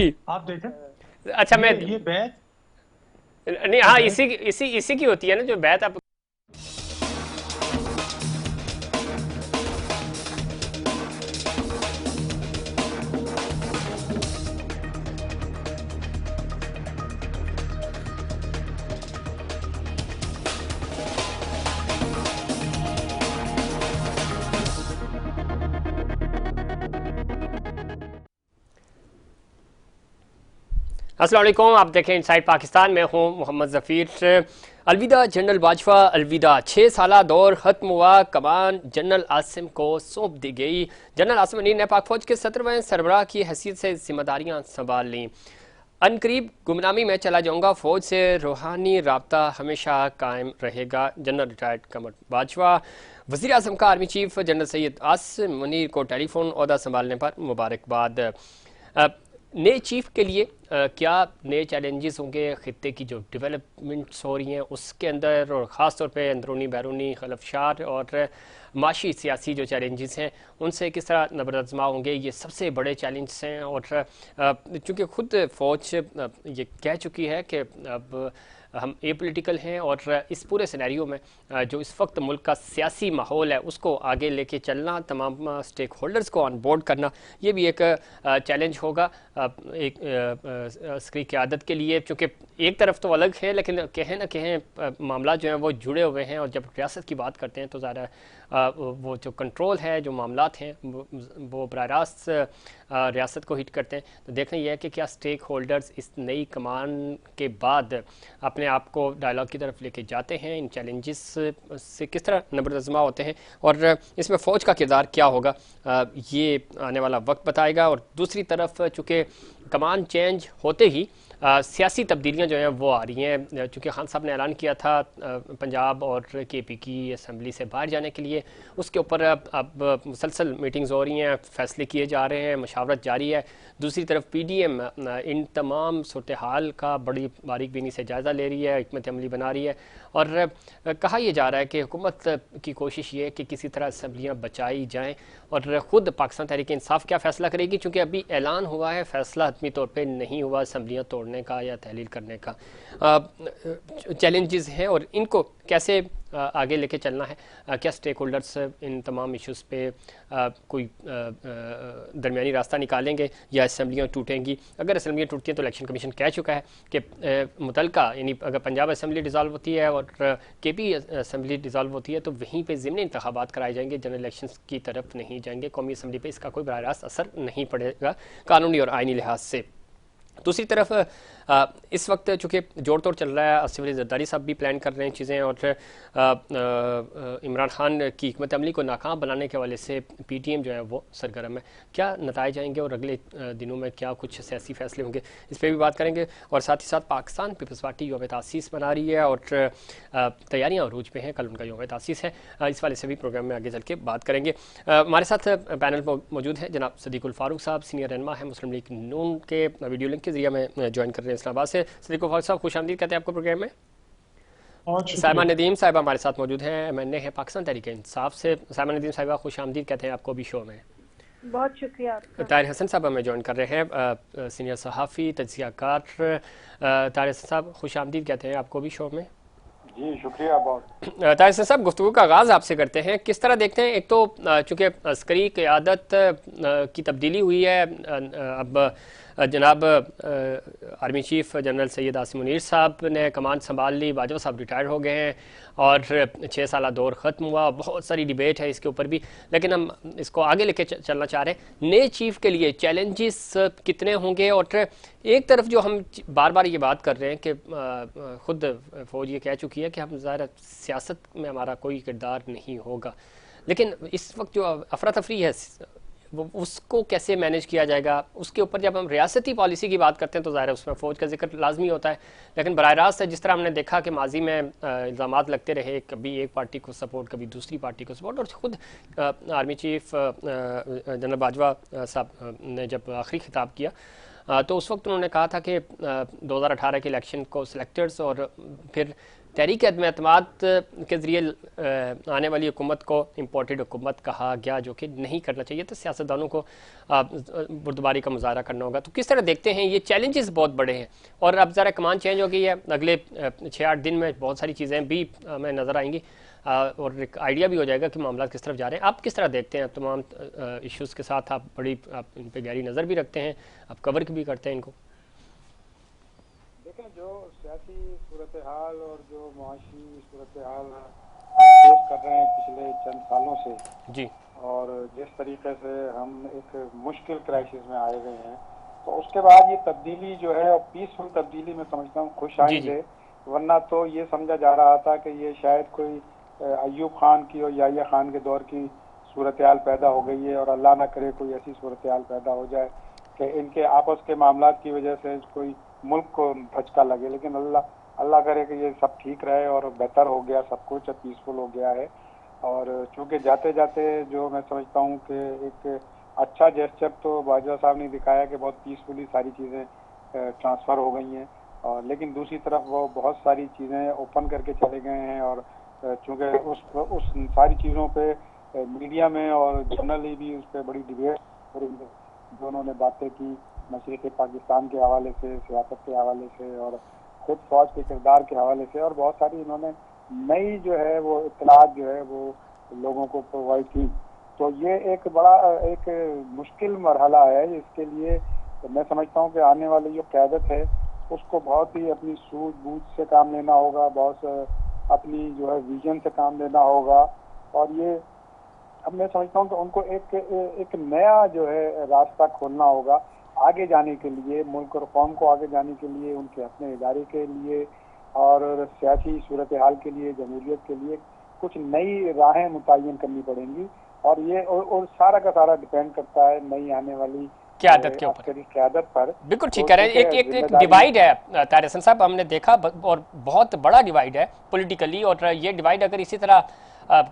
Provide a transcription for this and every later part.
आप देखें अच्छा मैं ये बैच नहीं, ये हाँ, बैच इसी की होती है ना जो बैत आप। अस्सलाम वालेकुम, आप देखें इनसाइड पाकिस्तान में हूँ मोहम्मद ज़फ़ीर। अलविदा जनरल बाजवा, अलविदा। 6 साला दौर ख़त्म हुआ, कमान जनरल आसिम को सौंप दी गई। जनरल आसिम मुनीर ने पाक फ़ौज के 17वें सरबराह की हैसियत से जिम्मेदारियाँ संभाल लीं। अनकरीब गुमनामी में चला जाऊंगा, फ़ौज से रूहानी राब्ता हमेशा कायम रहेगा। जनरल रिटायर्ड कमर बाजवा। वज़ीर आज़म का army chief general Syed Asim Munir को टेलीफोन ओहदा संभालने पर मुबारकबाद। नए चीफ के लिए क्या नए चैलेंजेस होंगे? खत्े की जो डेवलपमेंट्स हो रही हैं उसके अंदर, और ख़ास तौर पे अंदरूनी बैरूनी खलफशार और माशी सियासी जो चैलेंजेस हैं उनसे किस तरह नबरदमा होंगे, ये सबसे बड़े चैलेंज हैं। और चूँकि ख़ुद फ़ौज ये कह चुकी है कि अब हम ए पोलिटिकल हैं, और इस पूरे सिनेरियो में जो इस वक्त मुल्क का सियासी माहौल है उसको आगे लेके चलना, तमाम स्टेक होल्डर्स को ऑन बोर्ड करना, ये भी एक चैलेंज होगा एक अस्करी क़यादत के लिए। चूँकि एक तरफ तो अलग है, लेकिन कहीं ना कहीं मामला जो हैं वो जुड़े हुए हैं, और जब रियासत की बात करते हैं तो ज़्यादा वो जो कंट्रोल है, जो मामलात हैं वो बराह रास्त रियासत को हिट करते हैं। तो देखना यह है कि क्या स्टेक होल्डर्स इस नई कमान के बाद अपने आप को डायलॉग की तरफ लेके जाते हैं, इन चैलेंजेस से किस तरह नबरदमा होते हैं, और इसमें फ़ौज का किरदार क्या होगा, ये आने वाला वक्त बताएगा। और दूसरी तरफ चूँकि कमान चेंज होते ही सियासी तब्दीलियाँ जो हैं वो आ रही हैं। चूँकि खान साहब ने ऐलान किया था पंजाब और के पी की असम्बली से बाहर जाने के लिए, उसके ऊपर अब मुसलसल मीटिंग्स हो रही हैं, फैसले किए जा रहे हैं, मशावरत जारी है। दूसरी तरफ पीडीएम इन तमाम सूरत हाल का बड़ी बारीक बीनी से जायज़ा ले रही है, हिकमत अमली बना रही है, और कहा यह जा रहा है कि हुकूमत की कोशिश ये है कि किसी तरह असम्बलियाँ बचाई जाएँ, और ख़ुद पाकिस्तान तहरीक इंसाफ क्या फ़ैसला करेगी, चूँकि अभी ऐलान हुआ है, फ़ैसला हतमी तौर पर नहीं हुआ असम्बलियाँ तोड़ने का या तहलील करने का। चैलेंजेस हैं और इनको कैसे आगे लेके चलना है। क्या स्टेक होल्डर्स इन तमाम इश्यूज़ पे कोई दरमियानी रास्ता निकालेंगे, या असम्बलियाँ टूटेंगी? अगर असम्बलियाँ टूटती हैं तो इलेक्शन कमीशन कह चुका है कि मुतलका, यानी अगर पंजाब असम्बली डिज़ाल्व होती है और के पी असम्बली डिज़ाल्व होती है तो वहीं पर ज़िमनी इंतखाबात कराए जाएंगे, जनरल इलेक्शन की तरफ नहीं जाएंगे। कौमी असम्बली पर इसका कोई बराह रास्त असर नहीं पड़ेगा कानूनी और आइनी लिहाज से। दूसरी तरफ इस वक्त चूँकि जोड़ तोड़ चल रहा है, आसिफ अली जरदारी साहब भी प्लान कर रहे हैं चीज़ें, और इमरान खान की हिकमत अमली को नाकाम बनाने के हवाले से पीटीएम जो है वो सरगर्म है। क्या नताइज आएंगे और अगले दिनों में क्या कुछ सियासी फैसले होंगे, इस पर भी बात करेंगे। और साथ ही साथ पाकिस्तान पीपल्स पार्टी यौम तासीस मना रही है, और तैयारियाँ अरूज पे हैं, कल उनका यौम तासीस है। इस वाले से भी प्रोग्राम में आगे चल के बात करेंगे। हमारे साथ पैनल मौजूद है जनाब सदीकुल फारूक साहब, सीनियर रहनुमा है मुस्लिम लीग नून के, वीडियो लिंक के जरिए में ज्वाइन कर रहे हैं इस्लामाबाद से। सदीकुल फारूक साहब, खुश आमदीद कहते हैं आपको प्रोग्राम में। बहुत साहिबा शुक्रिया। नदीम साहिबा हमारे साथ मौजूद हैं, एमएनए है पाकिस्तान तहरीक इंसाफ से। साहिबा नदीम साहिबा, खुश आमदीद कहते हैं आपको भी शो में। बहुत शुक्रिया आपका। ताहिर हसन साहब हमें ज्वाइन कर रहे हैं, सीनियर सहाफ़ी तज्ज़ियाकार। ताहिर हसन साहब, खुश आमदीद कहते हैं आपको भी शो में। जी शुक्रिया बहुत। ताहिर हसन साहब, गुफ्तगू का आगाज़ आपसे करते हैं। किस तरह देखते हैं, एक तो चूँकि अस्करी क़यादत की तब्दीली हुई है, अब जनाब army chief general Syed Asim Munir साहब ने कमान संभाल ली, बाजवा साहब रिटायर हो गए हैं, और 6 साला दौर ख़त्म हुआ। बहुत सारी डिबेट है इसके ऊपर भी, लेकिन हम इसको आगे लेके चलना चाह रहे हैं। नए चीफ के लिए चैलेंजेस कितने होंगे? और एक तरफ जो हम बार बार ये बात कर रहे हैं कि ख़ुद फ़ौज ये कह चुकी है कि हम ज़ाहिर सियासत में हमारा कोई किरदार नहीं होगा, लेकिन इस वक्त जो अफरा तफरी है वो उसको कैसे मैनेज किया जाएगा, उसके ऊपर जब हम रियासती पॉलिसी की बात करते हैं तो ज़ाहिर है उसमें फ़ौज का जिक्र लाजमी होता है। लेकिन बराह रास्त जिस तरह हमने देखा कि माजी में इल्ज़ामात लगते रहे, कभी एक पार्टी को सपोर्ट, कभी दूसरी पार्टी को सपोर्ट, और ख़ुद आर्मी चीफ जनरल बाजवा साहब ने जब आखिरी खिताब किया तो उस वक्त उन्होंने कहा था कि 2018 के इलेक्शन को सिलेक्टर्स और फिर तहरीक अदम एतमाद के ज़रिए आने वाली हुकूमत को इम्पोर्टेड हुकूमत कहा गया, जो कि नहीं करना चाहिए, तो सियासतदानों को बुर्दबारी का मुजाहरा करना होगा। तो किस तरह देखते हैं, ये चैलेंजेस बहुत बड़े हैं और अब ज़रा कमान चेंज हो गई है, अगले 6-8 दिन में बहुत सारी चीज़ें भी हमें नज़र आएंगी और एक आइडिया भी हो जाएगा कि मामला किस तरफ जा रहे हैं। आप किस तरह देखते हैं तमाम इश्यूज़ के साथ? आप इन पर गहरी नज़र भी रखते हैं, आप कवर भी करते हैं इनको। देखें, जो सियासी सूरत हाल और जो मुआशी सूरत हाल फेस कर रहे हैं पिछले चंद सालों से जी, और जिस तरीके से हम एक मुश्किल क्राइसिस में आए गए हैं, तो उसके बाद ये तब्दीली जो है, और पीसफुल तब्दीली में समझता हूँ खुश आएंगे, वरना तो ये समझा जा रहा था कि ये शायद कोई अयूब खान की और याहिया खान के दौर की सूरत हाल पैदा हो गई है और अल्लाह ना करे कोई ऐसी सूरत हाल पैदा हो जाए कि इनके आपस के मामलात की वजह से कोई मुल्क को धचका लगे। लेकिन अल्लाह करे कि ये सब ठीक रहे और बेहतर हो गया, सब कुछ पीसफुल हो गया है। और चूंकि जाते जाते जो मैं समझता हूँ कि एक अच्छा जेस्चर तो बाजवा साहब ने दिखाया कि बहुत पीसफुली सारी चीज़ें ट्रांसफ़र हो गई हैं, और लेकिन दूसरी तरफ वो बहुत सारी चीज़ें ओपन करके चले गए हैं। और चूँकि उस सारी चीज़ों पे मीडिया में और जर्नली भी उस पर बड़ी डिबेट और जो उन्होंने बातें की मशरिक़ पाकिस्तान के हवाले से, सियासत के हवाले से और खुद फौज के किरदार के हवाले से, और बहुत सारी इन्होंने नई जो है वो इत्तलात जो है वो लोगों को प्रोवाइड की। तो ये एक बड़ा एक मुश्किल मरहला है। इसके लिए तो मैं समझता हूँ कि आने वाली जो क़यादत है उसको बहुत ही अपनी सूझबूझ से काम लेना होगा, बहुत अपनी जो है विजन से काम लेना होगा। और ये अब मैं समझता हूँ कि उनको एक नया जो है रास्ता खोलना होगा आगे जाने के लिए, मुल्क और कौम को आगे जाने के लिए, उनके अपने इदारे के लिए और सियासी सूरत हाल के लिए, जमहूरियत के लिए कुछ नई राहें मुतय्यन करनी पड़ेंगी। और ये और सारा का सारा डिपेंड करता है नई आने वाली क़यादत के ऊपर, क़यादत पर। बिल्कुल ठीक कह रहे हैं। एक डिवाइड है ताहिर हसन साहब, हमने देखा और बहुत बड़ा डिवाइड है पॉलिटिकली, और ये डिवाइड अगर इसी तरह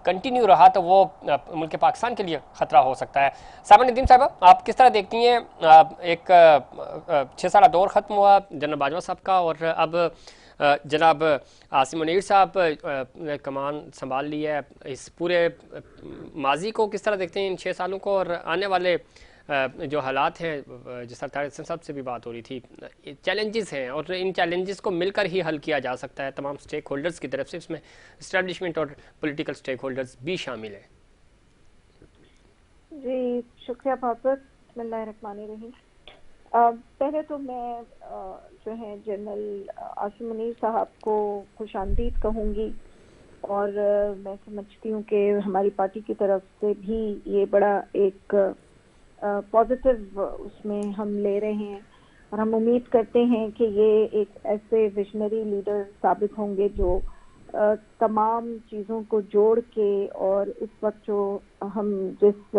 कंटिन्यू रहा तो वो मुल्क पाकिस्तान के लिए ख़तरा हो सकता है। सामा नदीम साहब, आप किस तरह देखती हैं, एक 6 साल दौर ख़त्म हुआ जनरल बाजवा साहब का और अब जनाब आसिम मुनीर साहब ने कमान संभाल लिया है, इस पूरे माजी को किस तरह देखते हैं इन 6 सालों को, और आने वाले जो हालात हैं, जिस तरह तारिक साहब से भी बात हो रही थी, चैलेंजेस हैं और इन चैलेंजेस को मिलकर ही हल किया जा सकता है तमाम स्टेक होल्डर्स की तरफ से, इसमें इस्टेब्लिशमेंट और पॉलिटिकल स्टेक होल्डर्स भी शामिल हैं। जी शुक्रिया बहुत। बिस्मिल्लाहिर्रहमानिर्रहीम। पहले तो मैं जो है जनरल आसिम मुनीर साहब को खुशामदीद कहूँगी, और मैं समझती हूँ कि हमारी पार्टी की तरफ से भी ये बड़ा एक पॉजिटिव उसमें हम ले रहे हैं, और हम उम्मीद करते हैं कि ये एक ऐसे विजनरी लीडर साबित होंगे जो तमाम चीज़ों को जोड़ के, और इस वक्त जो हम जिस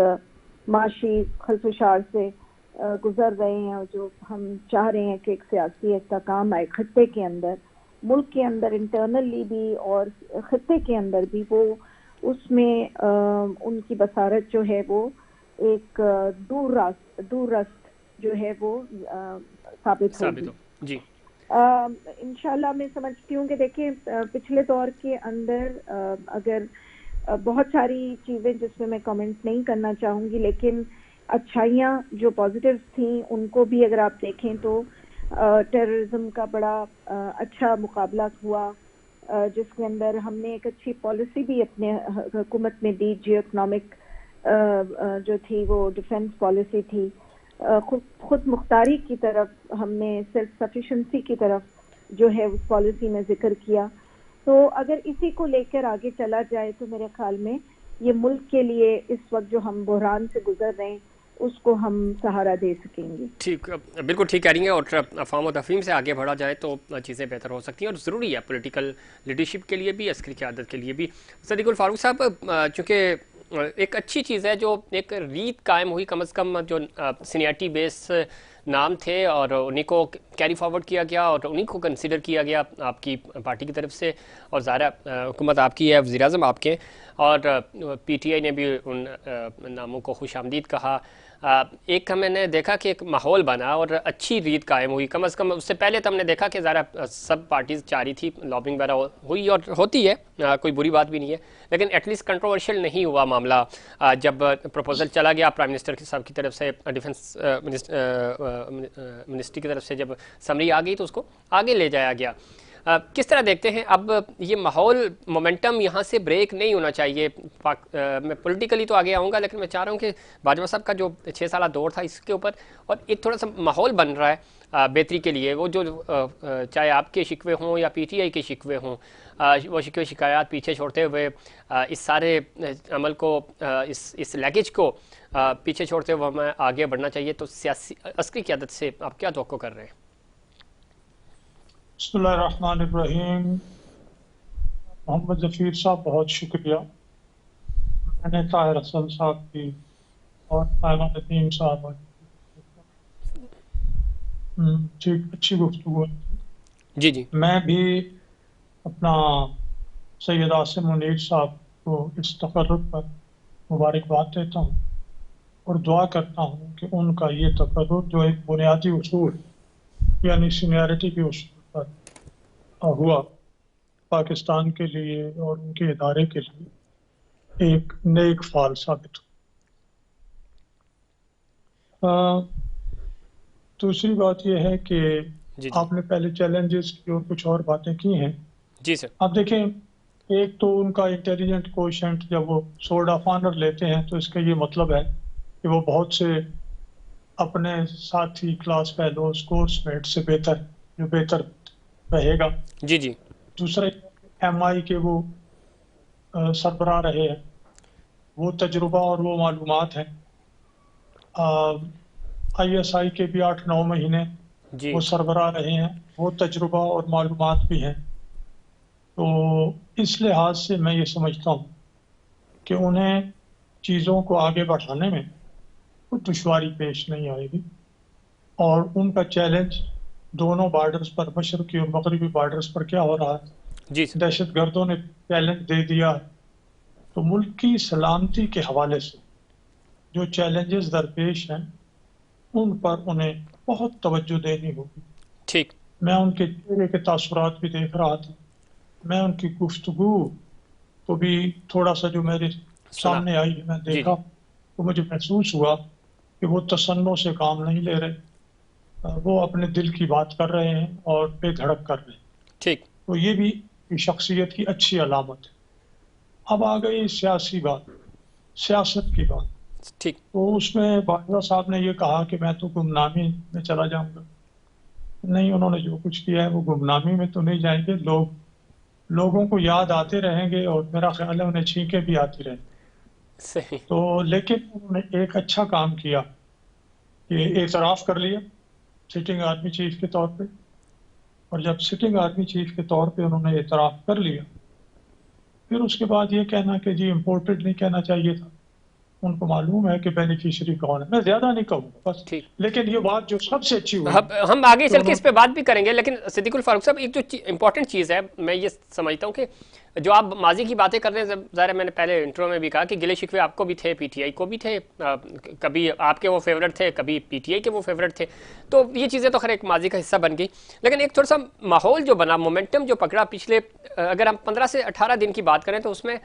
माशी खलफशार से गुजर रहे हैं और जो हम चाह रहे हैं कि एक सियासी इस्तेहकाम आए खत्ते के अंदर, मुल्क के अंदर इंटरनली भी और खत्ते के अंदर भी, वो उसमें उनकी बसारत जो है वो एक दूररस्त जो है वो साबित होगी जी। इंशाल्लाह। मैं समझती हूँ कि देखिए पिछले दौर के अंदर अगर बहुत सारी चीज़ें जिसमें मैं कमेंट नहीं करना चाहूँगी, लेकिन अच्छाइयाँ जो पॉजिटिव्स थी उनको भी अगर आप देखें तो टेररिज्म का बड़ा अच्छा मुकाबला हुआ, जिसके अंदर हमने एक अच्छी पॉलिसी भी अपने हुकूमत में दी। जियो इकनॉमिक जो थी वो डिफेंस पॉलिसी थी, खुद मुख्तारी की तरफ हमने सेल्फ सफिशेंसी की तरफ जो है उस पॉलिसी में जिक्र किया। तो अगर इसी को लेकर आगे चला जाए तो मेरे ख्याल में ये मुल्क के लिए इस वक्त जो हम बहरान से गुजर रहे हैं उसको हम सहारा दे सकेंगे। ठीक, बिल्कुल ठीक कह रही हैं, और अफ़वाम व तफ़हीम से आगे बढ़ा जाए तो चीज़ें बेहतर हो सकती हैं, और ज़रूरी है पॉलिटिकल लीडरशिप के लिए भी, अस्करी क़यादत के लिए भी। सदीकुल फारूक साहब, चूँकि एक अच्छी चीज़ है जो एक रीत कायम हुई, कम अज़ कम जो सीनियरिटी बेस नाम थे और उन्हीं को कैरी फॉरवर्ड किया गया और उन्हीं को कंसिडर किया गया आपकी पार्टी की तरफ से, और ज़ाहिर हुकूमत आपकी है, वज़ीर-ए-आज़म आपके, और PTI ने भी उन नामों को खुशामदीद कहा। एक मैंने देखा कि एक माहौल बना और अच्छी रीत कायम हुई। कम से कम उससे पहले तो हमने देखा कि ज़रा सब पार्टीज चाह रही थी, लॉबिंग वगैरह हुई और होती है, कोई बुरी बात भी नहीं है, लेकिन एटलीस्ट कंट्रोवर्शियल नहीं हुआ मामला। जब प्रपोजल चला गया प्राइम मिनिस्टर साहब की तरफ से, डिफेंस मिनिस्ट्री की तरफ से जब समरी आ गई तो उसको आगे ले जाया गया। किस तरह देखते हैं अब ये माहौल, मोमेंटम यहाँ से ब्रेक नहीं होना चाहिए? मैं पॉलिटिकली तो आगे आऊँगा, लेकिन मैं चाह रहा हूँ कि बाजवा साहब का जो 6 साल दौर था इसके ऊपर और एक थोड़ा सा माहौल बन रहा है बेहतरी के लिए, वो जो चाहे आपके शिकवे हों या पीटीआई के शिकवे हों, वो शिकवे शिकायत पीछे छोड़ते हुए इस सारे अमल को, इस लैगेज को पीछे छोड़ते हुए हमें आगे बढ़ना चाहिए। तो सियासी अस्करी क़यादत से आप क्या तवक्को कर रहे हैं? बिस्मिल्लाहिर्रहमानिर्रहीम। मोहम्मद ज़फ़ीर साहब बहुत शुक्रिया। मैंने ताहिर हसन साहब की और तायरा नदीम साहब ठीक अच्छी गुफ्तगू जी जी। मैं भी अपना सैयद आसिम मुनीर साहब को इस तकर्रुर पर मुबारकबाद देता हूँ और दुआ करता हूँ कि उनका ये तकर्रुर जो एक बुनियादी उसूल यानी सीनियरिटी के उसूल पर हुआ, पाकिस्तान के लिए और उनके इदारे के लिए एक नेक फाल साबित हो। दूसरी बात यह है कि जी। आपने पहले चैलेंजेस की और कुछ और बातें की हैं। जी सर। आप देखें, एक तो उनका इंटेलिजेंट कोशेंट, जब वो सोर्ड ऑफ ऑनर लेते हैं तो इसका ये मतलब है कि वो बहुत से अपने साथी, क्लास फेलोज, कोर्समेट से बेहतर रहेगा। जी जी। दूसरा, MI के वो सरबराह रहे हैं, वो तजुर्बा और वो मालूमात हैं। ISI के भी 8-9 महीने जी। वो सरबराह रहे हैं, वो तजुर्बा और मालूमात भी हैं। तो इस लिहाज से मैं ये समझता हूँ कि उन्हें चीज़ों को आगे बढ़ाने में कोई दुश्वारी पेश नहीं आएगी और उनका चैलेंज दोनों बॉर्डर्स पर, मशरकी और मगरबी बॉर्डर्स पर क्या हो रहा है, जी सर। दहशतगर्दों ने चैलेंज दे दिया। तो मुल्क की सलामती के हवाले से जो चैलेंजेस दरपेश हैं उन पर उन्हें बहुत तवज्जो देनी होगी। ठीक। मैं उनके चेहरे के तासुरात भी देख रहा था, मैं उनकी गुफ्तगू को भी थोड़ा सा जो मेरे सामने आई, मैं देखा तो मुझे महसूस हुआ कि वो तसन्नो से काम नहीं ले रहे, वो अपने दिल की बात कर रहे हैं और बेधड़क कर रहे हैं। ठीक। तो ये भी शख्सियत की अच्छी अलामत है। अब आ गई सियासी बात, सियासत की बात। ठीक। तो उसमें बाजवा साहब ने ये कहा कि मैं तो गुमनामी में चला जाऊंगा। नहीं, उन्होंने जो कुछ किया है वो गुमनामी में तो नहीं जाएंगे। लोगों को याद आते रहेंगे और मेरा ख्याल है उन्हें छींके भी आती रहेंगी। सही। तो लेकिन उन्होंने एक अच्छा काम किया कि एतराफ़ कर लिया सिटिंग आर्मी चीफ के तौर पे, और जब सिटिंग आर्मी चीफ के तौर पे उन्होंने एतराफ़ कर लिया, फिर उसके बाद ये कहना कि जी इम्पोर्टेड नहीं कहना चाहिए था। उनको मालूम है कि बेनिफिशियरी कौन है। मैं ज्यादा नहीं कहूँगा बस, लेकिन ये बात जो सबसे अच्छी हुई, हम आगे चल के इस पे बात भी करेंगे, लेकिन सिद्दीकुल फारूक साहब, एक जो इंपॉर्टेंट चीज़ है, मैं ये समझता हूँ कि जो आप माजी की बातें कर रहे हैं, ज़ाहिर मैंने पहले इंट्रो में भी कहा कि गिले शिकवे आपको भी थे, पीटीआई को भी थे, कभी आपके वो फेवरेट थे, कभी पीटीआई के वो फेवरेट थे। तो ये चीज़ें तो खैर एक माजी का हिस्सा बन गई, लेकिन एक थोड़ा सा माहौल जो बना, मोमेंटम जो पकड़ा पिछले, अगर हम 15 से 18 दिन की बात करें तो उसमें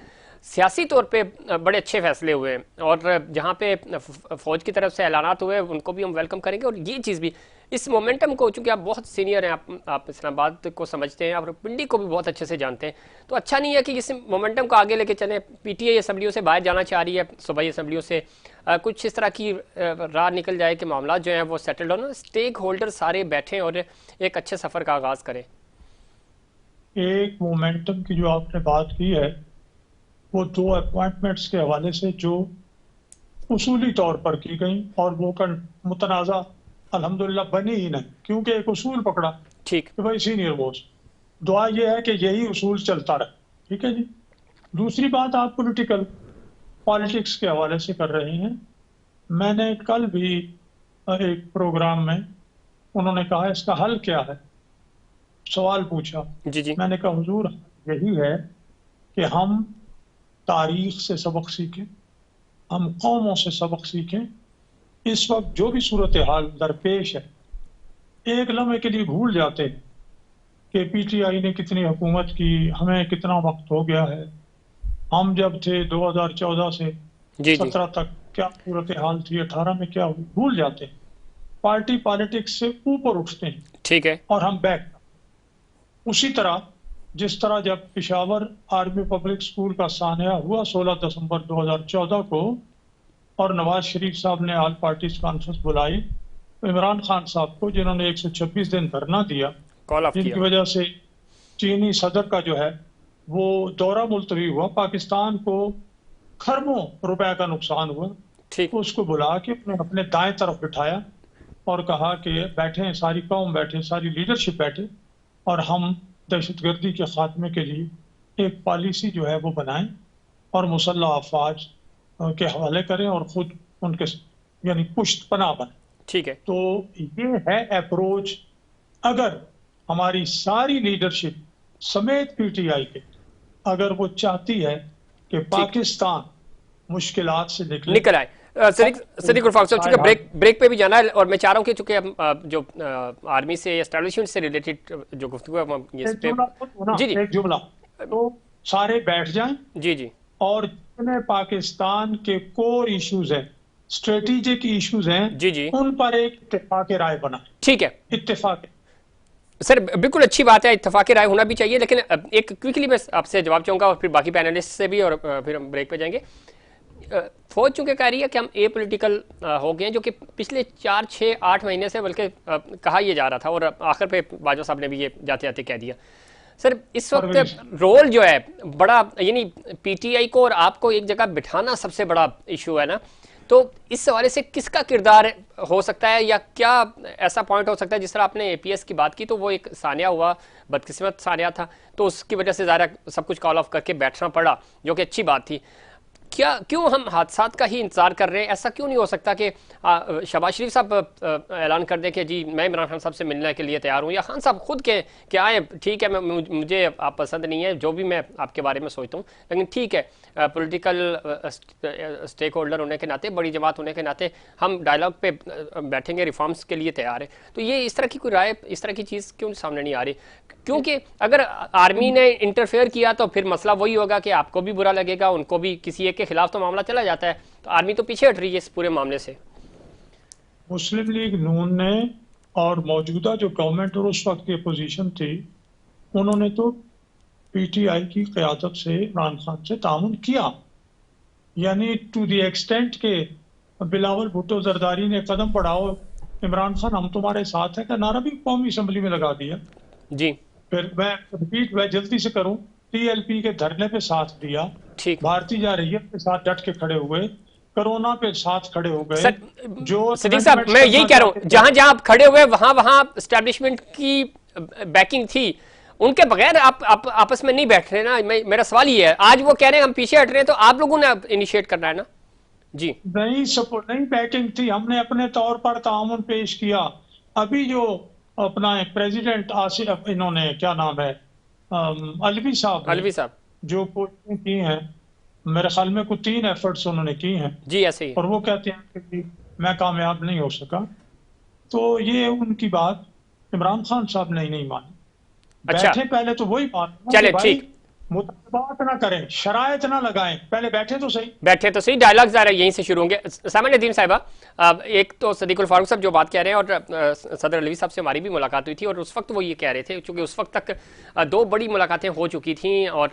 सियासी तौर पे बड़े अच्छे फैसले हुए, और जहाँ पे फ़ौज की तरफ से ऐलानात हुए उनको भी हम वेलकम करेंगे। और ये चीज़ भी, इस मोमेंटम को, चूँकि आप बहुत सीनियर हैं, आप इस्लामाबाद को समझते हैं और पिंडी को भी बहुत अच्छे से जानते हैं, तो अच्छा नहीं है कि इस मोमेंटम को आगे लेके चलें। पीटीआई असम्बलियों से बाहर जाना चाह रही है, सूबाई असम्बलियों से कुछ इस तरह की राह निकल जाए कि मामला जो हैं वो सेटल्ड हो, स्टेक होल्डर सारे बैठें और एक अच्छे सफ़र का आगाज़ करें। एक मोमेंटम की जो आपने बात की है, वो 2 अपॉइंटमेंट्स के हवाले से जो उसूली तौर पर की गई और वो मुतनाज़ा अल्हम्दुलिल्लाह बनी ही नहीं, क्योंकि एक उसूल पकड़ा, ठीक, कि भाई सीनियर मोस्ट। दुआ ये है कि यही उसूल चलता रहे। ठीक है जी। दूसरी बात आप पॉलिटिक्स के हवाले से कर रहे हैं। मैंने कल भी एक प्रोग्राम में, उन्होंने कहा इसका हल क्या है, सवाल पूछा। जी। मैंने कहा हुजूर यही है कि हम तारीख से सबक सीखें, हम कौमों से सबक सीखें इस वक्त जो भी सूरत हाल दरपेश है, एक लम्हे के लिए भूल जाते हैं कि पीटीआई ने कितनी हुकूमत की, हमें कितना वक्त हो गया है, हम जब थे 2014 से जी जी 17 तक क्या सूरत हाल थी, 18 में क्या हुई, भूल जाते हैं। पार्टी पॉलिटिक्स से ऊपर उठते हैं ठीक है। और हम बैक। उसी तरह जिस तरह जब पेशावर आर्मी पब्लिक स्कूल का सान्या हुआ 16 दिसंबर 2014 को और नवाज शरीफ साहब ने ऑल पार्टीज कॉन्फ्रेंस बुलाई, तो इमरान खान साहब को, जिन्होंने 126 दिन धरना दिया, कॉल ऑफ जिनकी किया। वजह से चीनी सदर का जो है वो दौरा मुलतवी हुआ, पाकिस्तान को खरबों रुपए का नुकसान हुआ, ठीक। तो उसको बुला के उन्हें अपने दाएं तरफ बिठाया और कहा कि बैठे, सारी कौम बैठे, सारी लीडरशिप बैठे और हम दहशतगर्दी के खात्मे के लिए एक पॉलिसी जो है वो बनाएं और मुसल्लह अफवाज के हवाले करें और खुद उनके यानी पुश्त पनाह बने। ठीक है। तो ये है अप्रोच। अगर हमारी सारी लीडरशिप समेत पीटीआई के, अगर वो चाहती है कि पाकिस्तान मुश्किलात से निकल आए। सदीक उल फारूक साहब, चूंकि ब्रेक पे भी जाना है और मैं चाह रहा हूँ कि चूंकि हम जो आर्मी से एस्टेब्लिशमेंट से रिलेटेड जो गुफ्तगू है हम इस पे जी जी एक जुमला तो सारे बैठ जाएं जी जी और जितने पाकिस्तान के कोर इश्यूज हैं, स्ट्रेटेजिक इश्यूज हैं, जी जी उन पर एक इत्तेफाक राय बना। ठीक है इत्तेफाक सर, बिल्कुल अच्छी बात है, इत्तेफाक राय होना भी चाहिए, लेकिन एक क्विकली मैं आपसे जवाब चाहूँगा और फिर बाकी पैनलिस्ट से भी, और फिर हम ब्रेक पे जाएंगे। फौज चूंकि कह रही है कि हम ए पोलिटिकल हो गए हैं, जो कि पिछले 4, 6, 8 महीने से बल्कि कहा यह जा रहा था और आखिर पे बाजवा साहब ने भी ये जाते जाते कह दिया। सर इस वक्त रोल जो है बड़ा, यानी पीटीआई को और आपको एक जगह बिठाना सबसे बड़ा इशू है ना, तो इस हवाले से किसका किरदार हो सकता है या क्या ऐसा पॉइंट हो सकता है? जिस तरह आपने एपीएस की बात की तो वो एक सानिया हुआ, बदकिस्मत सानिया था, तो उसकी वजह से ज़्यादा सब कुछ कॉल ऑफ करके बैठना पड़ा, जो कि अच्छी बात थी। क्या क्यों हम हादसात का ही इंतजार कर रहे हैं? ऐसा क्यों नहीं हो सकता कि शहबाज शरीफ साहब ऐलान कर दें कि जी मैं इमरान खान साहब से मिलने के लिए तैयार हूं, या खान साहब खुद के कि आए, ठीक है मुझे आप पसंद नहीं है जो भी मैं आपके बारे में सोचता हूं, लेकिन ठीक है पॉलिटिकल स्टेक होल्डर होने के नाते, बड़ी जमात होने के नाते हम डायलॉग पे बैठेंगे, रिफॉर्म्स के लिए तैयार है। तो ये इस तरह की कोई राय, इस तरह की चीज़ क्यों सामने नहीं आ रही? क्योंकि अगर आर्मी ने इंटरफेयर किया तो फिर मसला वही होगा कि आपको भी बुरा लगेगा, उनको भी, किसी एक के खिलाफ तो मामला चला जाता है, तो आर्मी तो पीछे हट रही है इस पूरे मामले से। मुस्लिम लीग नून ने और मौजूदा जो गवर्नमेंट और उस वक्त की अपोजिशन थी, उन्होंने तो पीटीआई की क़यादत से इमरान खान से ताउन किया, यानी टू द एक्सटेंट के बिलावल भुट्टो जरदारी ने कदम बढ़ाओ इमरान खान हम तुम्हारे साथ हैं का नारा भी कौमी असम्बली में लगा दिया। जी फिर मैं रिपीट जल्दी से करूं, टीएलपी के धरने पे साथ दिया, ठीक, भारतीय जारहियत के साथ डट के खड़े हुए, कोरोना पे साथ खड़े हो गए। जो सिद्दीक साहब मैं यही कह रहा हूँ, जहां जहां आप खड़े हुए वहां वहां एस्टेब्लिशमेंट की बैकिंग थी, उनके बगैर आप आपस में नहीं बैठ रहे ना। मेरा सवाल ये है, आज वो कह रहे हैं हम पीछे हट रहे हैं, तो आप लोगों ने इनिशिएट करना है ना। जी नहीं सपोर्ट, नहीं बैटिंग थी, हमने अपने तौर पर ताउन पेश किया। अभी जो अपना प्रेसिडेंट आसिफ, इन्होंने क्या नाम है, अलवी साहब जो कोशिशें की हैं, मेरे ख्याल में कुछ 3 एफर्ट्स उन्होंने की हैं जी ऐसे ही, और वो कहते हैं कि मैं कामयाब नहीं हो सका, तो ये उनकी बात इमरान खान साहब ने नहीं मानी। अच्छा, बैठे पहले तो वही बात, चले ठीक, मुताबात ना करें, शरायत ना लगाएं, पहले बैठे तो सही, डायलॉग ज़रा यहीं से शुरू होंगे। सामान नदीम साहिबा, एक तो सदीक उल फारूक साहब जो बात कह रहे हैं और सदर अलवी साहब से हमारी भी मुलाकात हुई थी और उस वक्त वो ये कह रहे थे, क्योंकि उस वक्त तक 2 बड़ी मुलाकातें हो चुकी थी और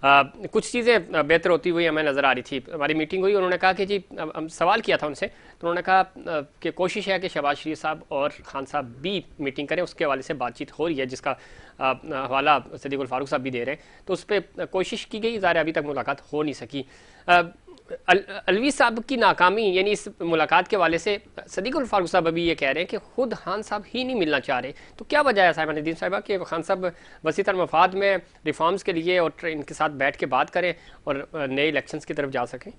कुछ चीज़ें बेहतर होती हुई हमें नज़र आ रही थी। हमारी मीटिंग हुई, उन्होंने कहा कि जी, हम सवाल किया था उनसे, तो उन्होंने कहा कि कोशिश है कि शहबाज शरीफ साहब और खान साहब भी मीटिंग करें, उसके हवाले से बातचीत हो रही है, जिसका हवाला सदीक उल फारूक साहब भी दे रहे हैं, तो उस पर कोशिश की गई, ज़ाहिर अभी तक मुलाकात हो नहीं सकी। अलवी साहब की नाकामी, यानी इस मुलाकात के वाले से सदीक उल फारूक साहब अभी ये कह रहे हैं कि खुद खान साहब ही नहीं मिलना चाह रहे, तो क्या वजह है साहिबा नदीम साहिबा कि खान साहब वसीतर मफाद में रिफॉर्म्स के लिए और इनके साथ बैठ के बात करें और नए इलेक्शंस की तरफ जा सकें?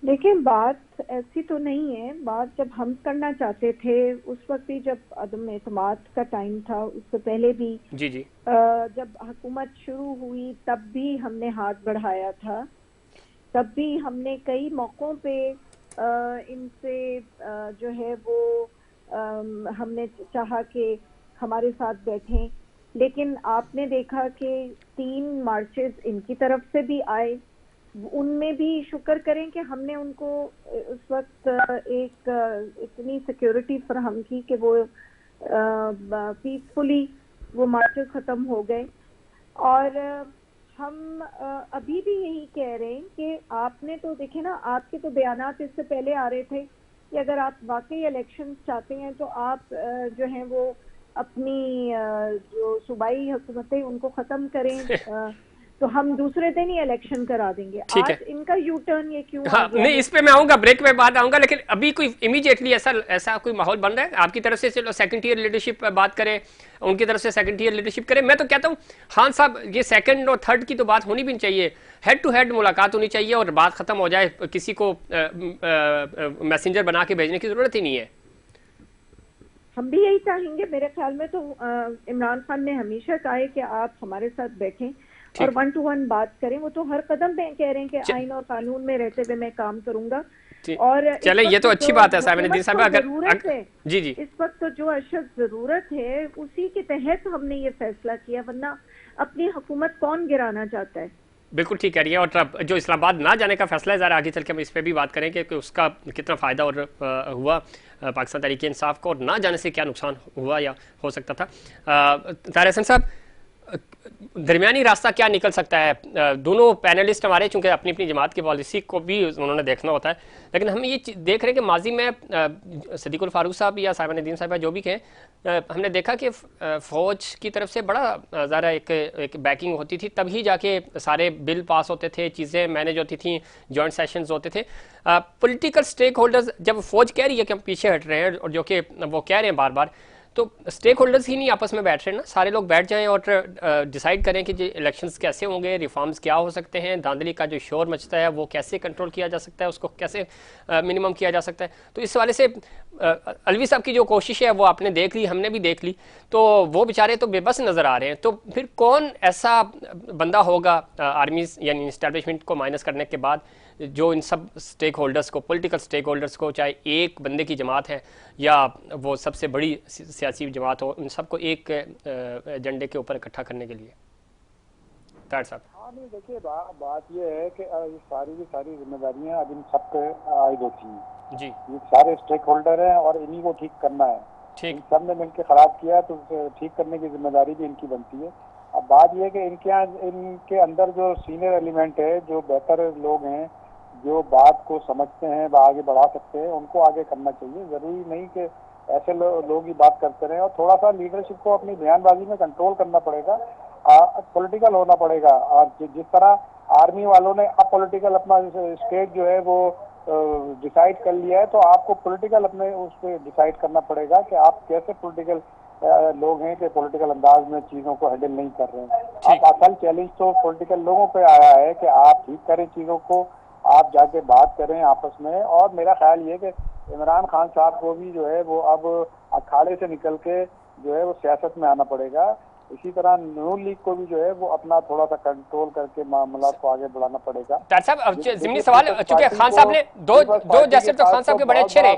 देखिए, बात ऐसी तो नहीं है। बात जब हम करना चाहते थे उस वक्त भी, जब अदम एतमाद का टाइम था, उससे पहले भी जी जी जब हुकूमत शुरू हुई तब भी हमने हाथ बढ़ाया था, तब भी हमने कई मौक़ों पे इनसे जो है वो हमने चाहा कि हमारे साथ बैठें, लेकिन आपने देखा कि 3 मार्चेस इनकी तरफ से भी आए, उनमें भी शुक्र करें कि हमने उनको उस वक्त एक इतनी सिक्योरिटी फराहम की कि वो पीसफुली वो मार्चेस खत्म हो गए। और हम अभी भी यही कह रहे हैं कि आपने तो देखे ना, आपके तो बयानात इससे पहले आ रहे थे कि अगर आप वाकई इलेक्शन चाहते हैं तो आप जो हैं वो अपनी जो सूबाई हुकूमतें उनको खत्म करें, तो हम दूसरे दिन ही इलेक्शन करा देंगे। ठीक आज है। इनका यू टर्न ये क्यों हाँ, आ गया नहीं, है? इस पे मैं आऊंगा, ब्रेक में बात आऊंगा, लेकिन अभी कोई इमीडिएटली ऐसा कोई माहौल बन रहा है आपकी तरफ से? चलो सेकंड ईयर लीडरशिप बात करें, उनकी तरफ से सेकंड ईयर लीडरशिप करें। मैं तो कहता हूँ खान साहब, ये सेकंड और थर्ड की तो बात होनी भी नहीं चाहिए, हेड टू हेड मुलाकात होनी चाहिए और बात खत्म हो जाए, किसी को मैसेंजर बना के भेजने की जरूरत ही नहीं है। हम भी यही चाहेंगे। मेरे ख्याल में तो इमरान खान ने हमेशा कहा है कि आप हमारे साथ बैठें और 1 to 1 बात करें। वो तो हर कदम पे कह रहे हैं कि आइन और कानून में रहते हुए मैं काम करूंगा। और चले, ये तो अच्छी बात है साहब साहब, अगर जी जी इस वक्त तो जो अशद जरूरत है उसी के तहत हमने ये फैसला किया, वरना अपनी हुकूमत कौन गिराना चाहता है। बिल्कुल ठीक कह रही है। और जो इस्लामाबाद ना जाने का फैसला है, ज़रा आगे चल के हम इस पर भी बात करेंगे कि उसका कितना फ़ायदा और हुआ पाकिस्तान तहरीक इंसाफ को, और ना जाने से क्या नुकसान हुआ या हो सकता था। ताहिर हसन साहब, दरमियानी रास्ता क्या निकल सकता है? दोनों पैनलिस्ट हमारे चूंकि अपनी अपनी जमात की पॉलिसी को भी उन्होंने देखना होता है, लेकिन हम ये देख रहे हैं कि माजी में सदीकुल फारूक साहब या साहिबा नदीम साहिबा जो भी कहें, हमने देखा कि फ़ौज की तरफ से बड़ा ज़रा एक बैकिंग होती थी, तभी जाके सारे बिल पास होते थे, चीज़ें मैनेज होती थी, जॉइंट सेशंस होते थे। पॉलिटिकल स्टेक होल्डर्स, जब फ़ौज कह रही है कि हम पीछे हट रहे हैं, और जो कि वो कह रहे हैं बार बार, तो स्टेक होल्डर्स ही नहीं आपस में बैठ रहे ना, सारे लोग बैठ जाएं और डिसाइड करें कि इलेक्शंस कैसे होंगे, रिफॉर्म्स क्या हो सकते हैं, धांधली का जो शोर मचता है वो कैसे कंट्रोल किया जा सकता है, उसको कैसे मिनिमम किया जा सकता है। तो इस वाले से अलवी साहब की जो कोशिश है वो आपने देख ली, हमने भी देख ली, तो वो बेचारे तो बेबस नज़र आ रहे हैं। तो फिर कौन ऐसा बंदा होगा आर्मी यानी इस्टेब्लिशमेंट को माइनस करने के बाद, जो इन सब स्टेक होल्डर्स को, पॉलिटिकल स्टेक होल्डर्स को, चाहे एक बंदे की जमात है या वो सबसे बड़ी सियासी जमात हो, उन सबको एक एजेंडे के ऊपर इकट्ठा करने के लिए? ताहिर साहब। हाँ, नहीं देखिए, बात ये है कि सारी की सारी जिम्मेदारियां अब इन सब पे आयद होती हैं जी। ये सारे स्टेक होल्डर हैं और इन्हीं को ठीक करना है। इन सब ने मिलकर खराब किया तो ठीक करने की जिम्मेदारी भी इनकी बनती है। अब बात यह है कि इनके अंदर जो सीनियर एलिमेंट है, जो बेहतर लोग हैं, जो बात को समझते हैं, आगे बढ़ा सकते हैं, उनको आगे करना चाहिए। जरूरी नहीं कि ऐसे लोग ही बात करते रहे, और थोड़ा सा लीडरशिप को अपनी बयानबाजी में कंट्रोल करना पड़ेगा, पॉलिटिकल होना पड़ेगा। और जिस तरह आर्मी वालों ने अब पॉलिटिकल अपना स्टेट जो है वो डिसाइड कर लिया है, तो आपको पॉलिटिकल अपने उस पर डिसाइड करना पड़ेगा कि आप कैसे पॉलिटिकल लोग हैं कि पॉलिटिकल अंदाज में चीजों को हैंडल नहीं कर रहे हैं। अब असल चैलेंज तो पॉलिटिकल लोगों पे आया है कि आप ठीक करें चीजों को, आप जाके बात करें आपस में। और मेरा ख्याल ये कि इमरान खान साहब को भी जो है वो अब अखाड़े से निकल के जो है वो सियासत में आना पड़ेगा। इसी तरह नून लीग को भी जो है वो अपना थोड़ा सा कंट्रोल करके मामला को आगे बढ़ाना पड़ेगा। ताहिर साहब, अब ज़िमनी सवाल, चूंकि खान साहब ने दो जैसे तो खान साहब के बड़े अच्छे रहे।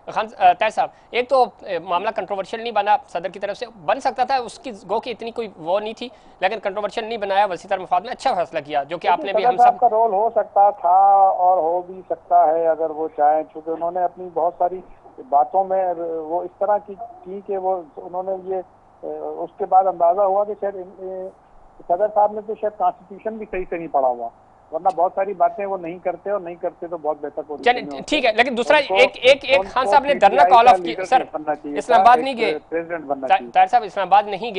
ताहिर साहब, एक तो मामला कंट्रोवर्शियल नहीं बना सदर की तरफ से, बन सकता था, उसकी गो की इतनी कोई वो नहीं थी, लेकिन कंट्रोवर्शियल नहीं बनाया। वसीतर मफाद ने अच्छा फैसला किया, जो कि आपने भी, हम सब का रोल हो सकता था और हो भी सकता है अगर वो चाहें, क्योंकि उन्होंने अपनी बहुत सारी बातों में वो इस तरह की कि वो उन्होंने ये उसके बाद अंदाजा हुआ कि शायद सदर साहब ने तो शायद कॉन्स्टिट्यूशन भी सही से नहीं पढ़ा हुआ, वरना बहुत सारी बातें वो नहीं करते, और नहीं करते तो बहुत बेहतर हो। चलिए ठीक है, लेकिन दूसरा एक खान साहब ने धरना कॉल ऑफ किया। सर, इस्लामाबाद नहीं गए प्रेसिडेंट बनना चाहिए। ताहिर साहब इस्लामाबाद नहीं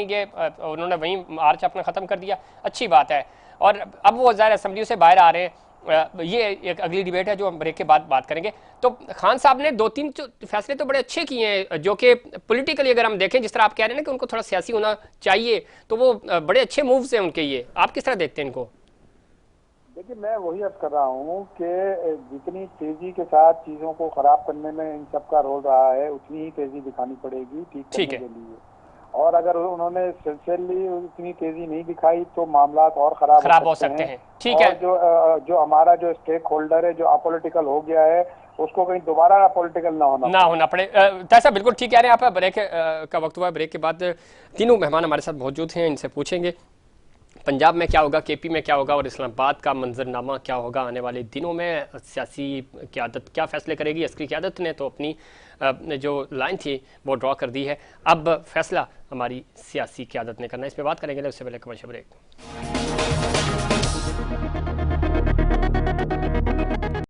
गए, उन्होंने वहीं मार्च अपना खत्म कर दिया, अच्छी बात है। और अब वो ज़ाहिर असेंबली से बाहर आ रहे हैं, ये एक अगली डिबेट है जो हम ब्रेक के बाद बात करेंगे। तो खान साहब ने 2-3 फैसले तो बड़े अच्छे किए हैं, जो कि पॉलिटिकली अगर हम देखें, जिस तरह आप कह रहे हैं ना कि उनको थोड़ा सियासी होना चाहिए, तो वो बड़े अच्छे मूव्स हैं उनके। ये आप किस तरह देखते हैं इनको? देखिए, मैं वही अर्ज कर रहा हूँ कि जितनी तेजी के साथ चीजों को खराब करने में इन सब का रोल रहा है, उतनी ही तेजी दिखानी पड़ेगी ठीक करने के लिए। और अगर उन्होंने सिंसियरली इतनी तेजी नहीं दिखाई तो मामला और खराब हो सकते हैं। ठीक है। जो हमारा जो स्टेक होल्डर है जो अपोलिटिकल हो गया है उसको कहीं दोबारा अपोलिटिकल ना होना पड़े। तैसा बिल्कुल ठीक कह रहे हैं आप। ब्रेक का वक्त हुआ है। ब्रेक के बाद तीनों मेहमान हमारे साथ मौजूद हैं, इनसे पूछेंगे पंजाब में क्या होगा, केपी में क्या होगा और इस्लामाबाद का मंजरनामा क्या होगा आने वाले दिनों में। सियासी क़यादत क्या फैसले करेगी। अस्करी क़यादत ने तो अपनी जो लाइन थी वो ड्रॉ कर दी है, अब फैसला हमारी सियासी क़यादत ने करना है। इस पर बात करेंगे, उससे पहले कमर्शियल ब्रेक।